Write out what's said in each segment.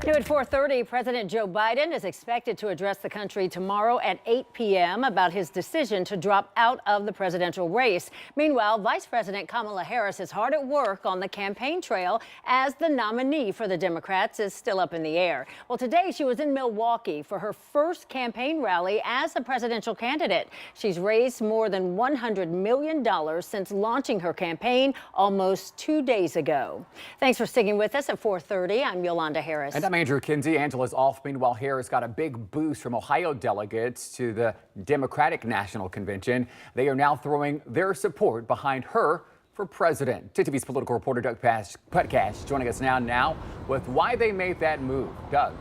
New at 4:30, President Joe Biden is expected to address the country tomorrow at 8 p.m. about his decision to drop out of the presidential race. Meanwhile, Vice President Kamala Harris is hard at work on the campaign trail as the nominee for the Democrats is still up in the air. Well, today she was in Milwaukee for her first campaign rally as a presidential candidate. She's raised more than $100 million since launching her campaign almost 2 days ago. Thanks for sticking with us at 4:30. I'm Yolanda Harris. And I'm Andrew Kinsey. Angela's off. Meanwhile, Harris got a big boost from Ohio delegates to the Democratic National Convention. They are now throwing their support behind her for president. TV's political reporter Doug Putcash joining us now with why they made that move. Doug.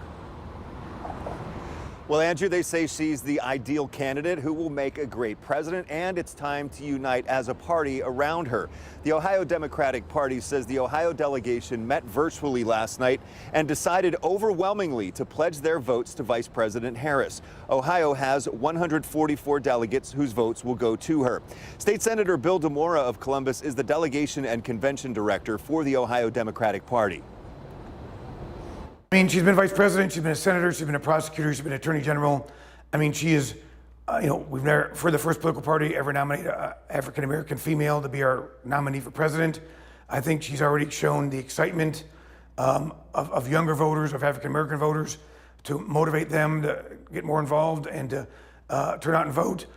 Well, Andrew, they say she's the ideal candidate who will make a great president, and it's time to unite as a party around her. The Ohio Democratic Party says the Ohio delegation met virtually last night and decided overwhelmingly to pledge their votes to Vice President Harris. Ohio has 144 delegates whose votes will go to her. State Senator Bill DeMora of Columbus is the delegation and convention director for the Ohio Democratic Party. I mean, she's been vice president, she's been a senator, she's been a prosecutor, she's been an attorney general. I mean, she is, we've never, for the first political party, ever nominated an African-American female to be our nominee for president. I think she's already shown the excitement of younger voters, of African-American voters, to motivate them to get more involved and to turn out and vote.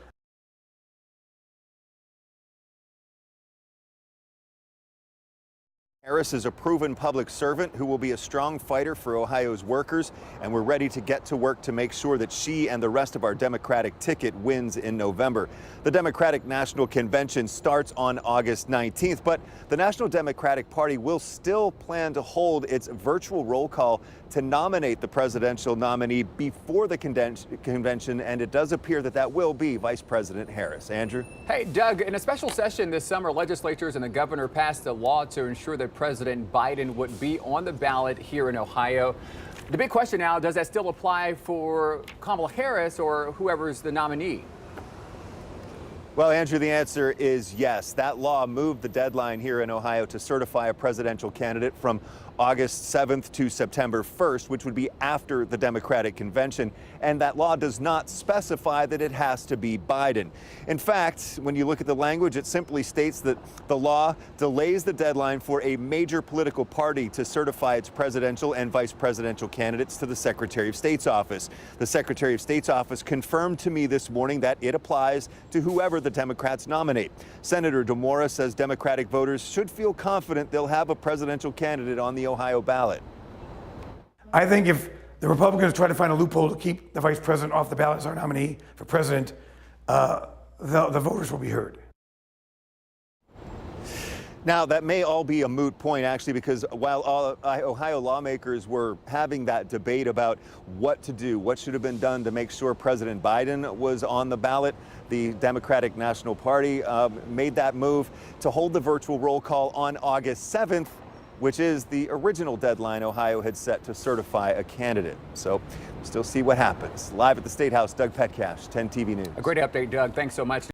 Harris is a proven public servant who will be a strong fighter for Ohio's workers, and we're ready to get to work to make sure that she and the rest of our Democratic ticket wins in November. The Democratic National Convention starts on August 19th, but the National Democratic Party will still plan to hold its virtual roll call to nominate the presidential nominee before the convention, and it does appear that that will be Vice President Harris. Andrew? Hey, Doug, in a special session this summer, legislators and the governor passed a law to ensure that President Biden would be on the ballot here in Ohio. The big question now, does that still apply for Kamala Harris or whoever's the nominee? Well, Andrew, the answer is yes. That law moved the deadline here in Ohio to certify a presidential candidate from August 7th to September 1st, which would be after the Democratic convention. And that law does not specify that it has to be Biden. In fact, when you look at the language, it simply states that the law delays the deadline for a major political party to certify its presidential and vice presidential candidates to the Secretary of State's office. The Secretary of State's office confirmed to me this morning that it applies to whoever the Democrats nominate. Senator DeMora says Democratic voters should feel confident they'll have a presidential candidate on the Ohio ballot. I think if the Republicans try to find a loophole to keep the vice president off the ballot as our nominee for president, the voters will be heard. Now, that may all be a moot point, actually, because while Ohio lawmakers were having that debate about what to do, what should have been done to make sure President Biden was on the ballot, the Democratic National Party made that move to hold the virtual roll call on August 7th, which is the original deadline Ohio had set to certify a candidate. So we'll still see what happens. Live at the State House, Doug Petcash, 10 TV News. A great update, Doug. Thanks so much.